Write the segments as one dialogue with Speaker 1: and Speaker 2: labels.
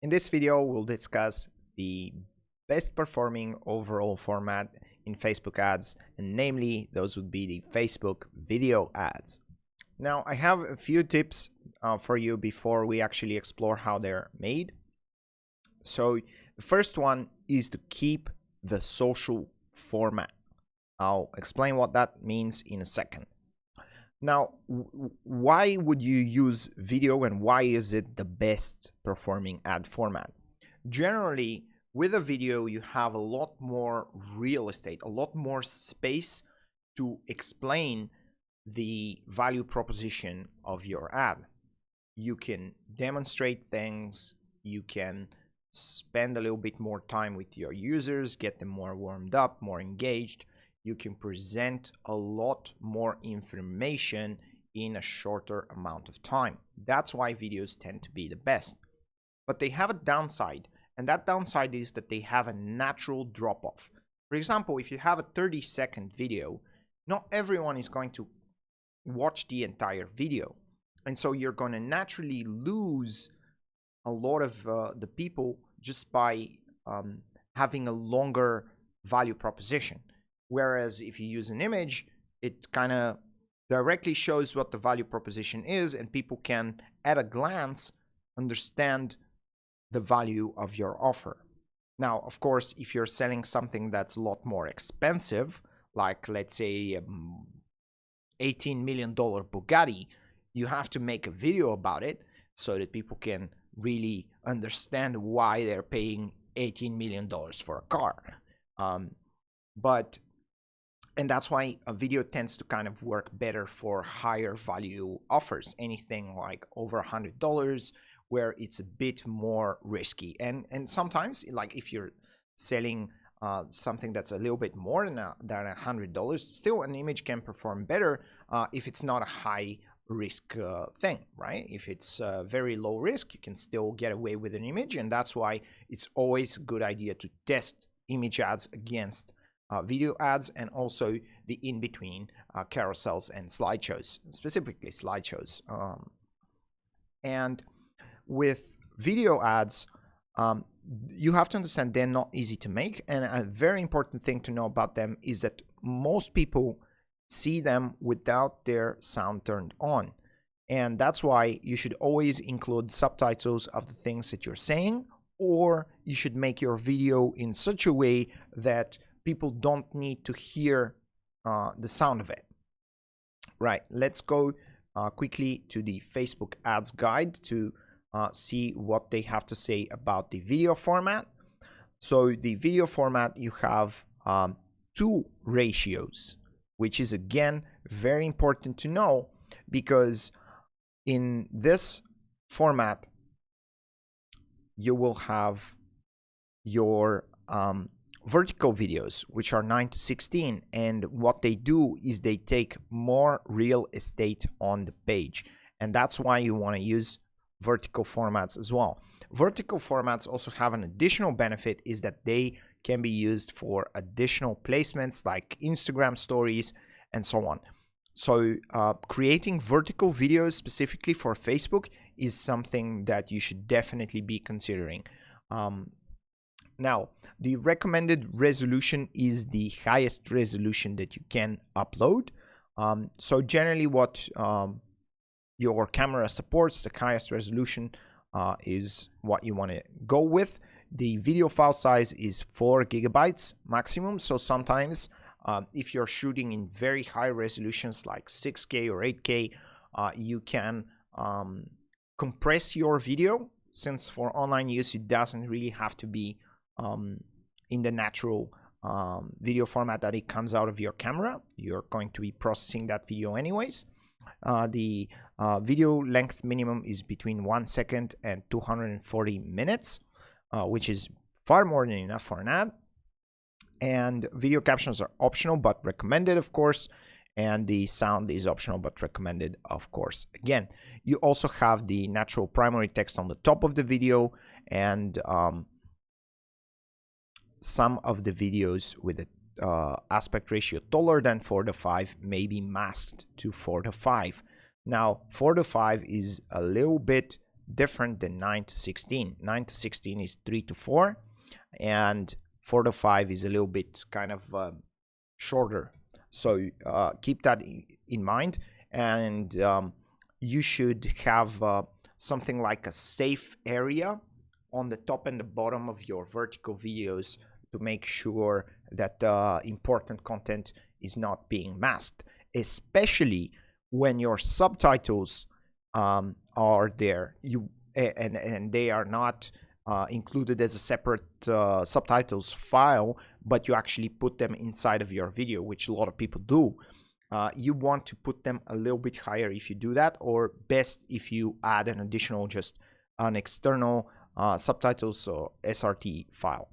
Speaker 1: In this video, we'll discuss the best performing overall format in Facebook ads, and namely those would be the Facebook video ads. Now, I have a few tips for you before we actually explore how they're made. So the first one is to keep the social format. I'll explain what that means in a second. Now, why would you use video and why is it the best performing ad format? Generally, with a video, you have a lot more real estate, a lot more space to explain the value proposition of your ad. You can demonstrate things, you can spend a little bit more time with your users, get them more warmed up, more engaged. You can present a lot more information in a shorter amount of time. That's why videos tend to be the best. But they have a downside, and that downside is that they have a natural drop-off. For example, if you have a 30-second video, not everyone is going to watch the entire video. And so you're going to naturally lose a lot of the people just by having a longer value proposition. Whereas if you use an image, it kind of directly shows what the value proposition is, and people can, at a glance, understand the value of your offer. Now, of course, if you're selling something that's a lot more expensive, like let's say $18 million Bugatti, you have to make a video about it so that people can really understand why they're paying $18 million for a car. And that's why a video tends to kind of work better for higher value offers, anything like over $100, where it's a bit more risky. And sometimes, like if you're selling something that's a little bit more than $100, still an image can perform better if it's not a high risk thing, right? If it's very low risk, you can still get away with an image, and that's why it's always a good idea to test image ads against video ads, and also the in-between carousels and slideshows, specifically slideshows. And with video ads, you have to understand they're not easy to make, and a very important thing to know about them is that most people see them without their sound turned on, and that's why you should always include subtitles of the things that you're saying, or you should make your video in such a way that people don't need to hear the sound of it. Right, let's go quickly to the Facebook ads guide to see what they have to say about the video format. So the video format, you have two ratios, which is again very important to know, because in this format you will have your vertical videos, which are 9:16, and what they do is they take more real estate on the page, and that's why you want to use vertical formats as well. Vertical formats also have an additional benefit, is that they can be used for additional placements like Instagram stories and so on. So creating vertical videos specifically for Facebook is something that you should definitely be considering. Now, the recommended resolution is the highest resolution that you can upload. So generally what your camera supports, the highest resolution is what you want to go with. The video file size is 4 GB maximum. So sometimes if you're shooting in very high resolutions like 6K or 8K, you can compress your video, since for online use it doesn't really have to be in the natural video format that it comes out of your camera. You're going to be processing that video anyways. The video length minimum is between 1 second and 240 minutes, which is far more than enough for an ad. And video captions are optional but recommended, of course, and the sound is optional but recommended, of course. Again, you also have the natural primary text on the top of the video, and some of the videos with the aspect ratio taller than 4:5 may be masked to 4:5. Now 4:5 is a little bit different than 9 to 16. 9 to 16 is 3 to 4, and 4 to 5 is a little bit kind of shorter. So keep that in mind, and you should have something like a safe area on the top and the bottom of your vertical videos to make sure that important content is not being masked, especially when your subtitles are there, and they are not included as a separate subtitles file, but you actually put them inside of your video, which a lot of people do. You want to put them a little bit higher if you do that, or best if you add an additional, just an external subtitles or SRT file.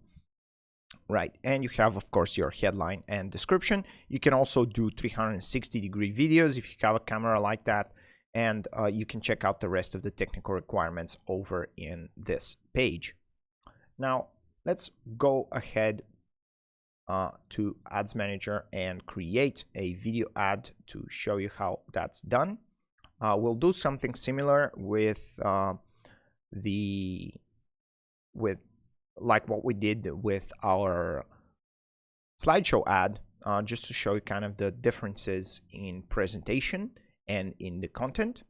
Speaker 1: Right, and you have, of course, your headline and description. You can also do 360-degree videos if you have a camera like that, and you can check out the rest of the technical requirements over in this page. Now, let's go ahead to Ads Manager and create a video ad to show you how that's done. We'll do something similar with like what we did with our slideshow ad, just to show you kind of the differences in presentation and in the content.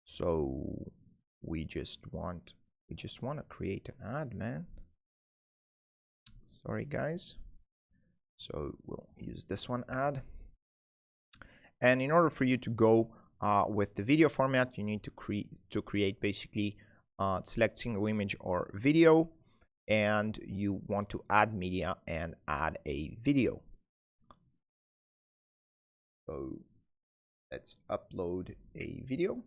Speaker 1: So we just want to create an ad, man. Sorry guys. So we'll use this one, ad. And in order for you to go with the video format, you need to create basically select single image or video, and you want to add media and add a video. So let's upload a video.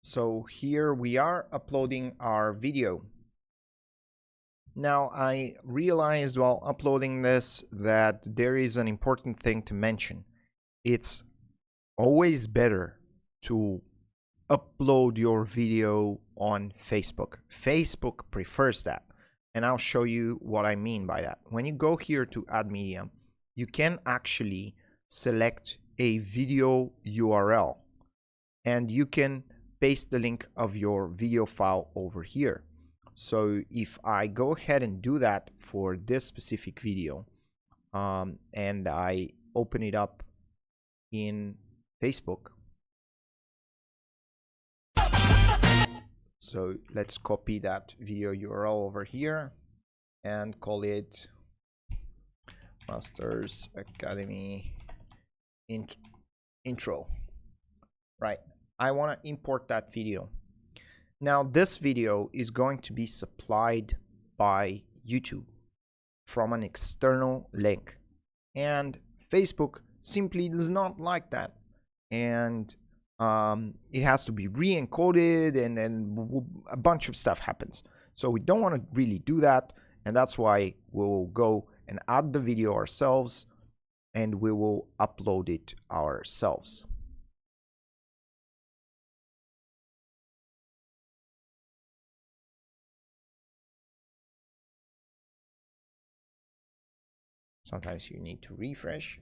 Speaker 1: So here we are uploading our video. Now I realized while uploading this that there is an important thing to mention. It's always better to upload your video on Facebook. Facebook prefers that. and I'll show you what I mean by that. When you go here to add media, you can actually select a video URL, and you can paste the link of your video file over here. So if I go ahead and do that for this specific video, and I open it up in Facebook. So let's copy that video URL over here and call it Masters Academy intro. Right. I want to import that video. Now this video is going to be supplied by YouTube from an external link, and Facebook simply does not like that, and it has to be re-encoded, and a bunch of stuff happens. So we don't want to really do that, and that's why we'll go and add the video ourselves, and we will upload it ourselves. Sometimes you need to refresh.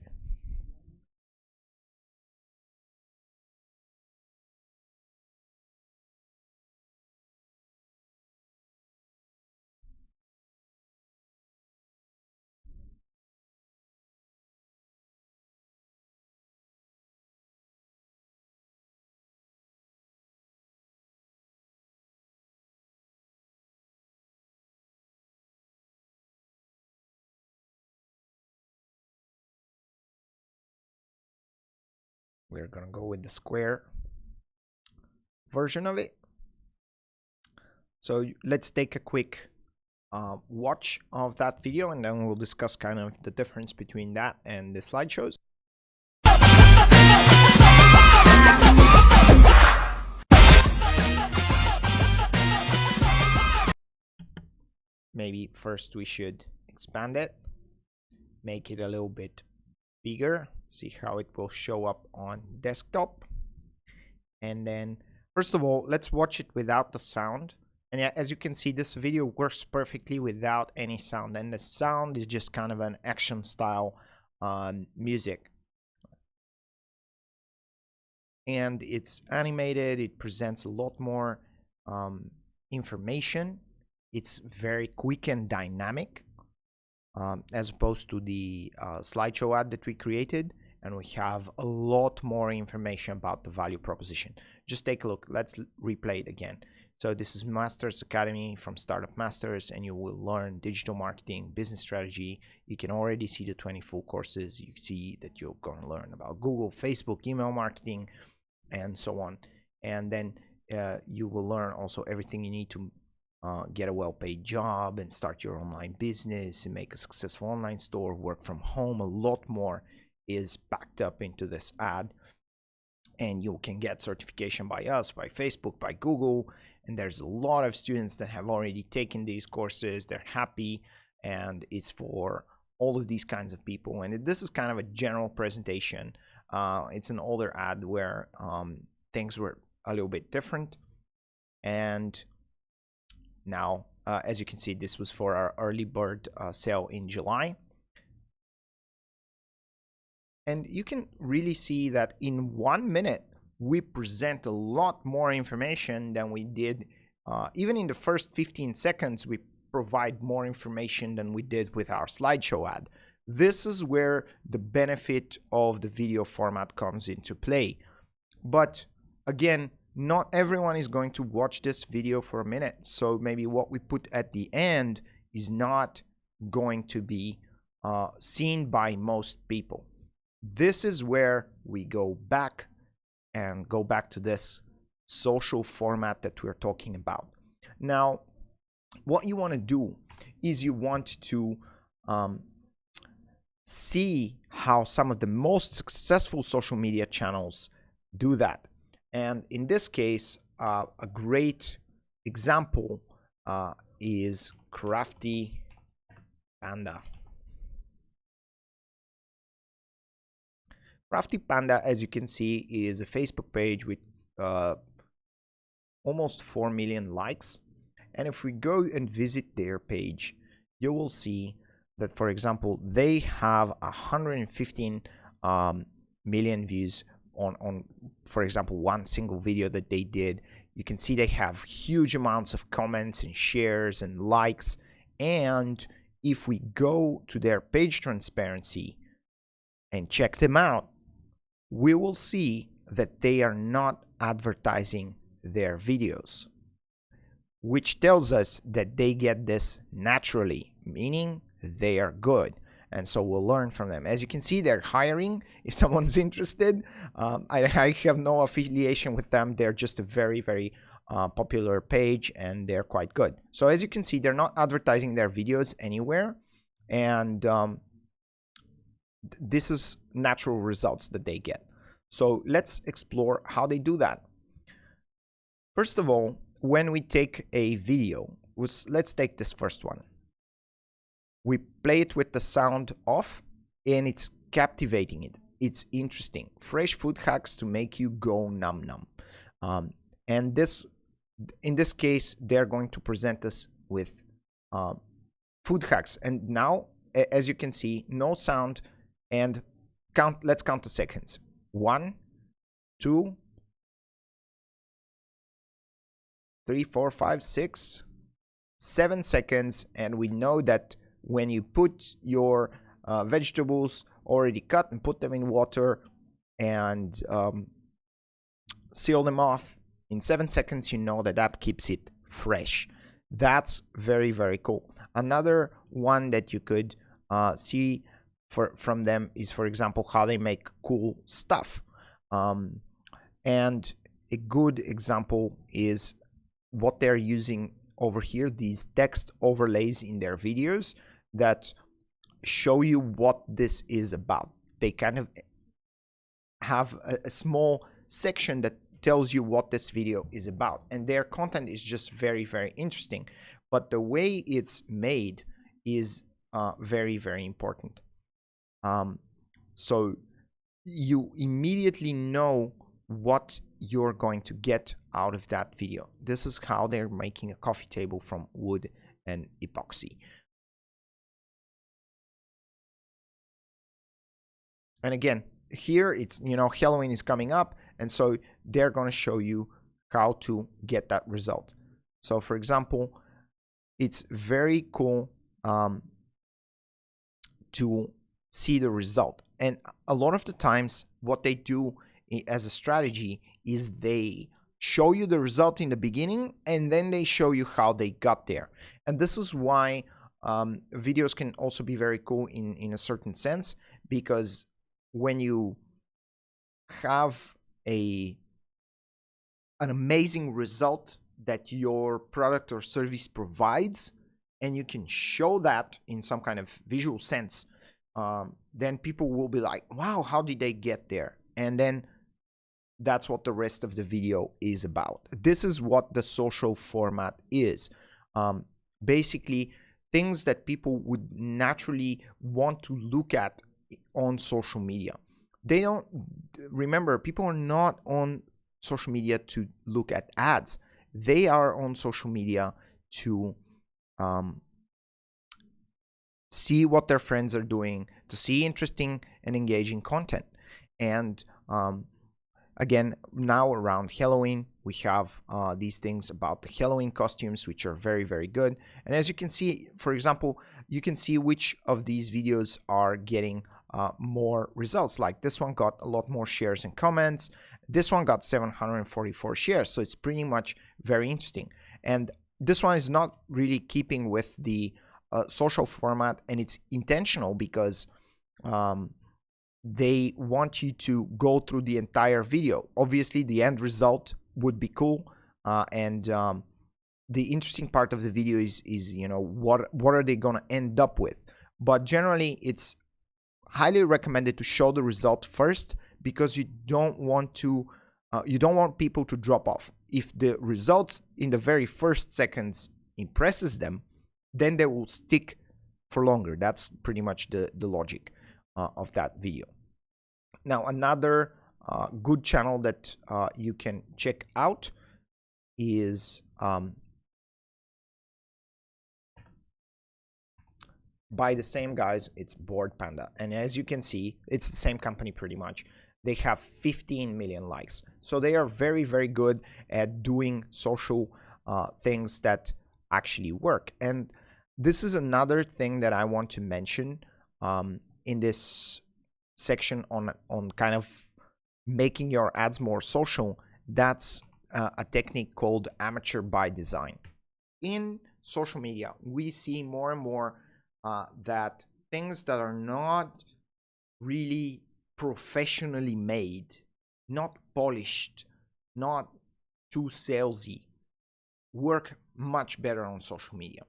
Speaker 1: We're gonna go with the square version of it. So let's take a quick watch of that video, and then we'll discuss kind of the difference between that and the slideshows. Maybe first we should expand it, make it a little bit bigger, see how it will show up on desktop. And then first of all, let's watch it without the sound. And as you can see, this video works perfectly without any sound, and the sound is just kind of an action style music, and it's animated. It presents a lot more information. It's very quick and dynamic, as opposed to the slideshow ad that we created, and we have a lot more information about the value proposition. Just take a look. Let's replay it again. So this is Masters Academy from Startup Masters, and you will learn digital marketing, business strategy. You can already see the 20 full courses. You see that you're going to learn about Google, Facebook, email marketing, and so on. And then you will learn also everything you need to get a well-paid job and start your online business and make a successful online store, work from home. A lot more is backed up into this ad, and you can get certification by us, by Facebook, by Google. And there's a lot of students that have already taken these courses. They're happy, and it's for all of these kinds of people. And this is kind of a general presentation. It's an older ad where things were a little bit different. And now, as you can see, this was for our early bird sale in July. And you can really see that in 1 minute, we present a lot more information than we did. Even in the first 15 seconds, we provide more information than we did with our slideshow ad. This is where the benefit of the video format comes into play. But again, not everyone is going to watch this video for a minute. So maybe what we put at the end is not going to be seen by most people. This is where we go back to this social format that we're talking about. Now, what you want to do is you want to see how some of the most successful social media channels do that. And in this case, a great example is Crafty Panda. Crafty Panda, as you can see, is a Facebook page with almost 4 million likes. And if we go and visit their page, you will see that, for example, they have 115 million views on, for example, one single video that they did. You can see they have huge amounts of comments and shares and likes. And if we go to their page transparency and check them out, we will see that they are not advertising their videos, which tells us that they get this naturally, meaning they are good. And so we'll learn from them. As you can see, they're hiring if someone's interested. I have no affiliation with them. They're just a very, very popular page, and they're quite good. So as you can see, they're not advertising their videos anywhere. And this is natural results that they get. So let's explore how they do that. First of all, when we take a video, let's take this first one. We play it with the sound off, and it's captivating it. It's interesting. Fresh food hacks to make you go num num. And in this case, they're going to present us with food hacks. And now, as you can see, no sound, and let's count the seconds. 1, 2, 3, 4, 5, 6, 7 seconds, and we know that when you put your vegetables already cut and put them in water and seal them off in 7 seconds, you know that that keeps it fresh. That's very, very cool. Another one that you could see from them is, for example, how they make cool stuff. And a good example is what they're using over here, these text overlays in their videos that show you what this is about. They kind of have a small section that tells you what this video is about, and their content is just very, very interesting. But the way it's made is very, very important. So you immediately know what you're going to get out of that video. This is how they're making a coffee table from wood and epoxy. And again, here it's, Halloween is coming up, and so they're going to show you how to get that result. So for example, it's very cool to see the result. And a lot of the times what they do as a strategy is they show you the result in the beginning, and then they show you how they got there. And this is why videos can also be very cool in a certain sense, because when you have an amazing result that your product or service provides, and you can show that in some kind of visual sense, then people will be like, wow, how did they get there? And then that's what the rest of the video is about. This is what the social format is. Basically, things that people would naturally want to look at on social media. They don't, remember, people are not on social media to look at ads. They are on social media to see what their friends are doing, to see interesting and engaging content. And again, now around Halloween, we have these things about the Halloween costumes, which are very, very good. And as you can see, for example, you can see which of these videos are getting more results. Like this one got a lot more shares and comments. This one got 744 shares. So it's pretty much very interesting. And this one is not really keeping with the social format, and it's intentional because they want you to go through the entire video. Obviously, the end result would be cool, and the interesting part of the video is what are they gonna end up with. But generally, it's highly recommended to show the result first, because you don't want people to drop off. If the results in the very first seconds impresses them, then they will stick for longer. That's pretty much the logic of that video. Now, another good channel that you can check out is by the same guys. It's Bored Panda, and as you can see, it's the same company pretty much. They have 15 million likes, so they are very, very good at doing social things that actually work. And this is another thing that I want to mention in this section on kind of making your ads more social. That's a technique called amateur by design. In social media, we see more and more that things that are not really professionally made, not polished, not too salesy, work much better on social media.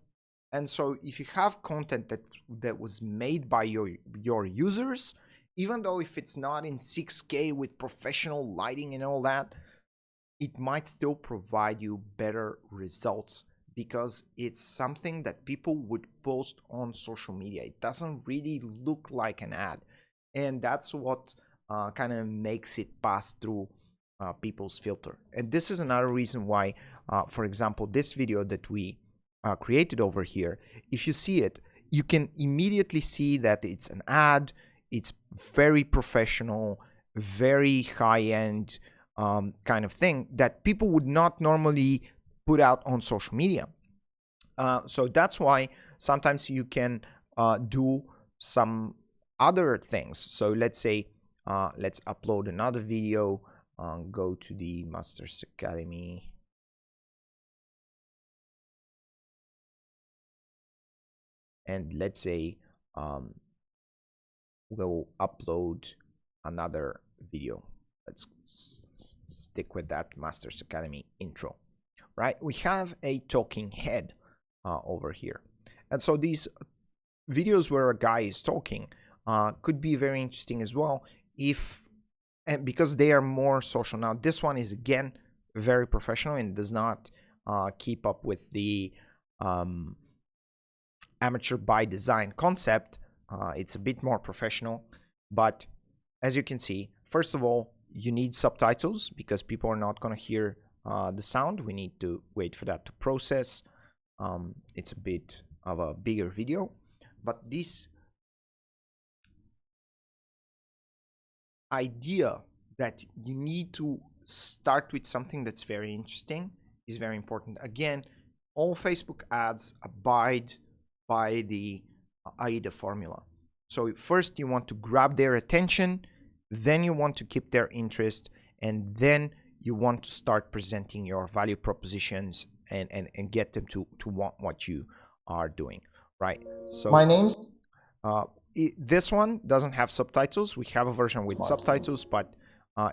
Speaker 1: And so if you have content that was made by your users, even though if it's not in 6K with professional lighting and all that, it might still provide you better results because it's something that people would post on social media. It doesn't really look like an ad. And that's what kind of makes it pass through people's filter. And this is another reason why, for example, this video that we created over here, if you see it, you can immediately see that it's an ad. It's very professional, very high-end kind of thing that people would not normally put out on social media. So that's why sometimes you can do some other things. So let's say let's upload another video, go to the Masters Academy, and let's say we'll upload another video. Let's stick with that Masters Academy intro, right? We have a talking head over here. And so these videos where a guy is talking could be very interesting as well, and because they are more social. Now, this one is again very professional and does not keep up with the amateur by design concept. It's a bit more professional, but as you can see, first of all, you need subtitles because people are not going to hear the sound. We need to wait for that to process. It's a bit of a bigger video, but this idea that you need to start with something that's very interesting is very important. Again, all Facebook ads abide by the AIDA formula. So first you want to grab their attention, then you want to keep their interest, and then you want to start presenting your value propositions and get them to want what you are doing, right? So
Speaker 2: My name's
Speaker 1: this one doesn't have subtitles. We have a version with subtitles, but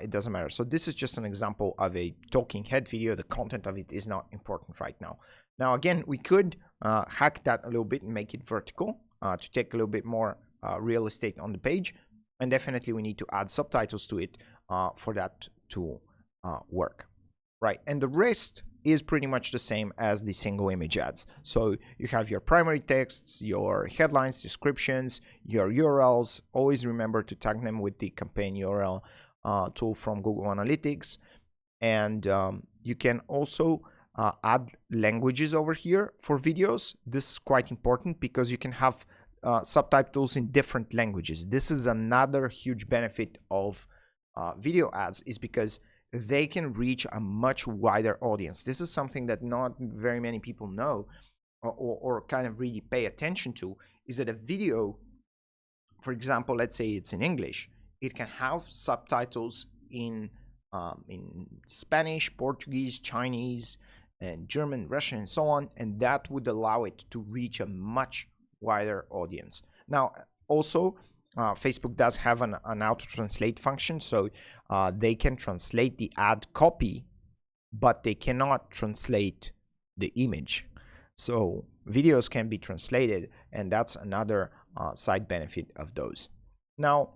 Speaker 1: it doesn't matter. So this is just an example of a talking head video. The content of it is not important right now. Now, again, we could hack that a little bit and make it vertical to take a little bit more real estate on the page. And definitely we need to add subtitles to it for that to work, right? And the rest is pretty much the same as the single image ads. So you have your primary texts, your headlines, descriptions, your URLs. Always remember to tag them with the campaign URL tool from Google Analytics. And you can also add languages over here for videos. This is quite important because you can have subtitles in different languages. This is another huge benefit of video ads, is because they can reach a much wider audience. This is something that not very many people know or kind of really pay attention to, is that a video, for example, let's say it's in English, it can have subtitles in Spanish, Portuguese, Chinese, and German, Russian, and so on, and that would allow it to reach a much wider audience. Now, also, Facebook does have an auto-translate function, so they can translate the ad copy, but they cannot translate the image. So videos can be translated, and that's another side benefit of those. Now,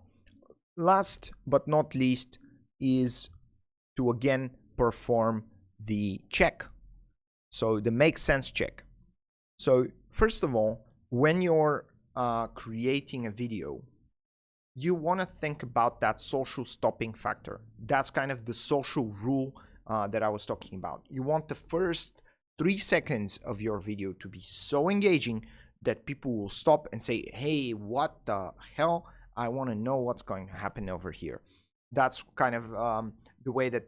Speaker 1: last but not least is to again perform the check. So the make sense check. So first of all, when you're creating a video, you want to think about that social stopping factor. That's kind of the social rule that I was talking about. You want the first 3 seconds of your video to be so engaging that people will stop and say, hey, what the hell? I want to know what's going to happen over here. That's kind of the way that,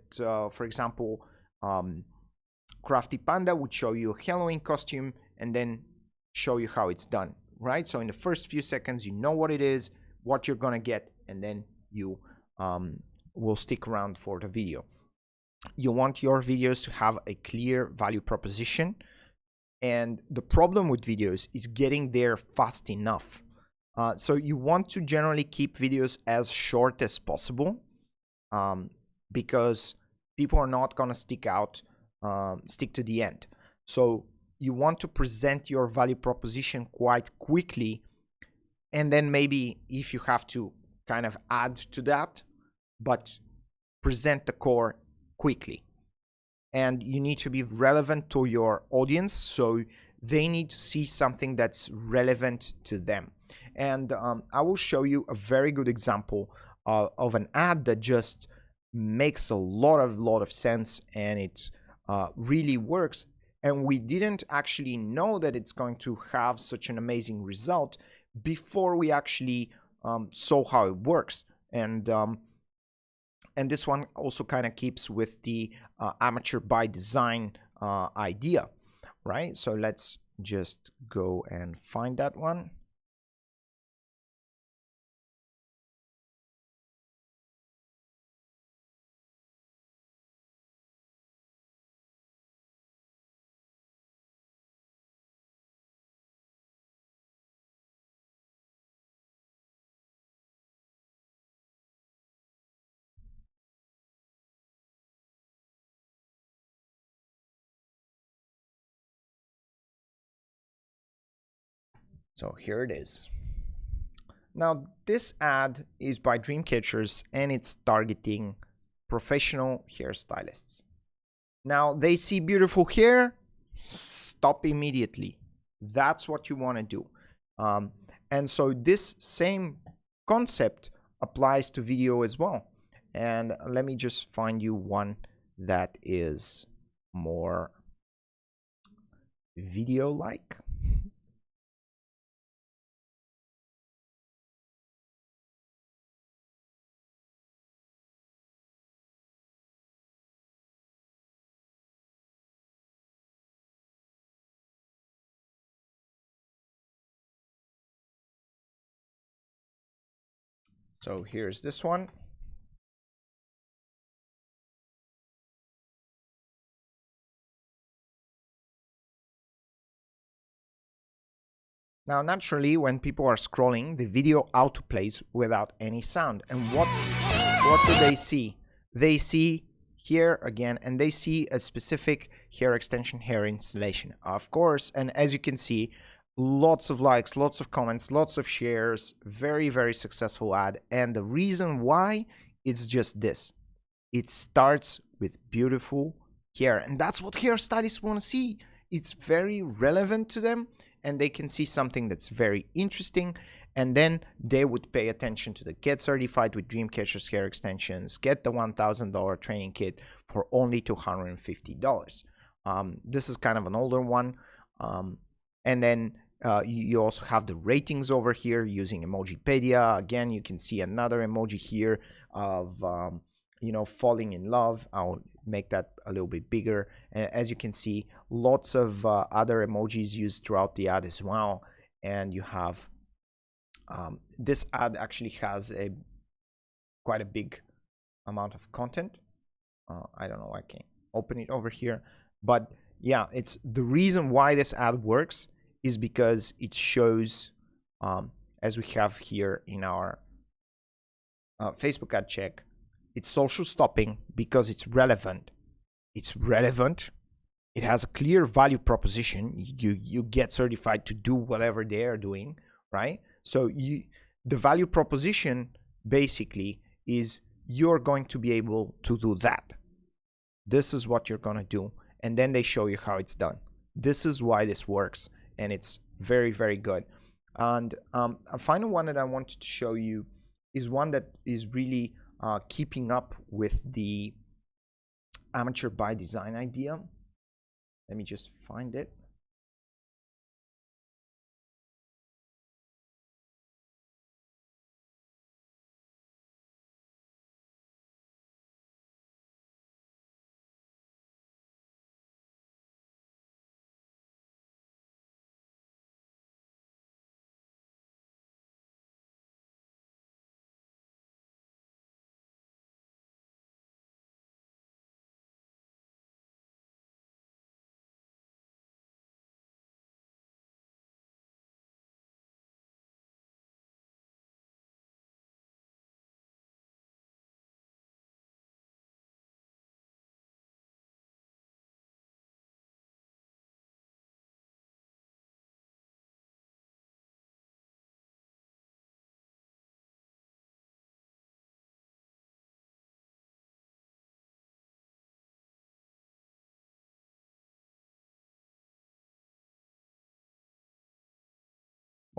Speaker 1: for example, Crafty Panda would show you a Halloween costume and then show you how it's done, right? So in the first few seconds, you know what it is, what you're going to get, and then you will stick around for the video. You want your videos to have a clear value proposition. And the problem with videos is getting there fast enough. So you want to generally keep videos as short as possible, because people are not going to stick to the end. So you want to present your value proposition quite quickly, and then maybe if you have to kind of add to that, but present the core quickly. And you need to be relevant to your audience, so they need to see something that's relevant to them. And I will show you a very good example of an ad that just makes a lot of sense, and it really works. And we didn't actually know that it's going to have such an amazing result before we actually saw how it works. And this one also kind of keeps with the amateur by design idea, right? So let's just go and find that one. So here it is. Now this ad is by Dreamcatchers, and it's targeting professional hairstylists. Now they see beautiful hair, stop immediately. That's what you want to do. And so this same concept applies to video as well. And let me just find you one that is more video-like. So here's this one. Now, naturally, when people are scrolling, the video autoplays without any sound. And what do they see? They see here again, and they see a specific hair extension, hair installation, of course. And as you can see, lots of likes, lots of comments, lots of shares, very successful ad. And the reason why is just this: it starts with beautiful hair, and that's what hairstylists want to see. It's very relevant to them, and they can see something that's very interesting, and then they would pay attention to the Get Certified with Dreamcatchers hair extensions, get the $1,000 training kit for only $250. This is kind of an older one. And then you also have the ratings over here using Emojipedia. Again, you can see another emoji here of falling in love. I'll make that a little bit bigger. And as you can see, lots of other emojis used throughout the ad as well. And you have this ad actually has quite a big amount of content. I don't know, I can open it over here, but yeah, it's the reason why this ad works is because it shows, as we have here in our Facebook ad check, it's social stopping because it's relevant. It's relevant. It has a clear value proposition. You get certified to do whatever they are doing, right? So the value proposition basically is you're going to be able to do that. This is what you're going to do. And then they show you how it's done. This is why this works. And it's very good. And a final one that I wanted to show you is one that is really keeping up with the amateur by design idea. Let me just find it.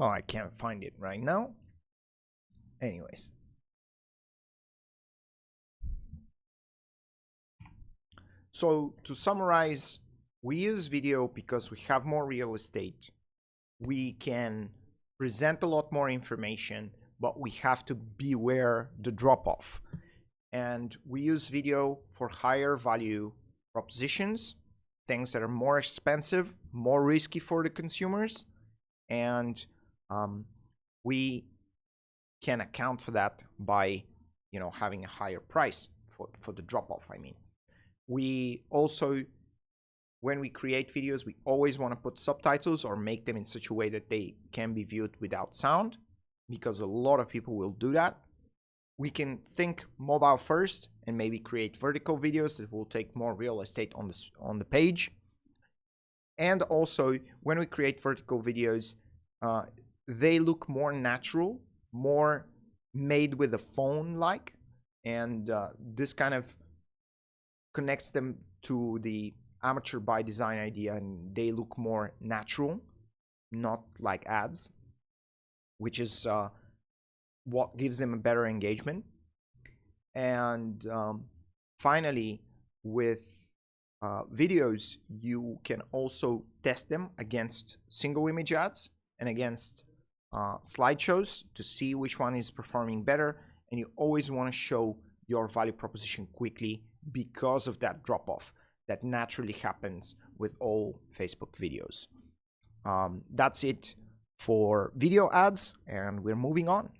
Speaker 1: Well, I can't find it right now. Anyways. So to summarize, we use video because we have more real estate. We can present a lot more information, but we have to beware the drop-off. And we use video for higher value propositions, things that are more expensive, more risky for the consumers, and we can account for that by having a higher price for the drop-off. I mean, we also, when we create videos, we always want to put subtitles or make them in such a way that they can be viewed without sound, because a lot of people will do that. We can think mobile first and maybe create vertical videos that will take more real estate on the page. And also, when we create vertical videos, they look more natural, more made with a phone like, and this kind of connects them to the amateur by design idea, and they look more natural, not like ads, which is what gives them a better engagement. And finally, with videos, you can also test them against single image ads and against slideshows to see which one is performing better. And you always want to show your value proposition quickly because of that drop-off that naturally happens with all Facebook videos. That's it for video ads, and we're moving on.